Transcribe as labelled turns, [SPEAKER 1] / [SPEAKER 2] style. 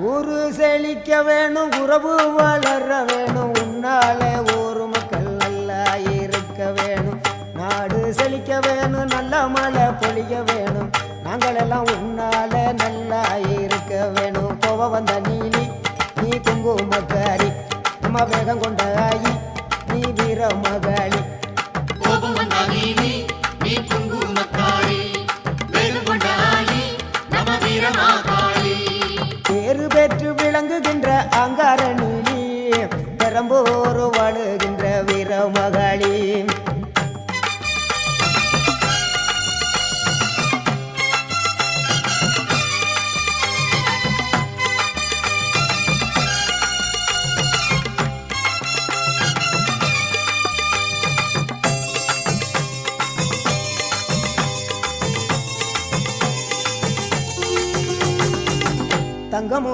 [SPEAKER 1] ஊரு செழிக்க வேணும், உறவு வளர வேணும், உன்னாலே ஊரு மக்கள் நல்லா இருக்க வேணும். நாடு செழிக்க வேணும், நல்ல மழை பொழிய வேணும், நாங்கள் எல்லாம் உன்னால நல்லா இருக்க வேணும். கோவ வந்த நீலி நீ குங்குமக்காரி, நம்ம வேகம் கொண்ட ஆயி நீ வீர மகாளி.
[SPEAKER 2] கோபம் வந்த நீலி நீ குங்குமக்காரி, வேகம் கொண்ட ஆயி நம்ம வீர மகாளி.
[SPEAKER 1] பேரு பெற்று விளங்குகின்ற அங்கார நீலி, பெரம்போர் வாழுகின்ற வீர மகாளி. தங்கமுக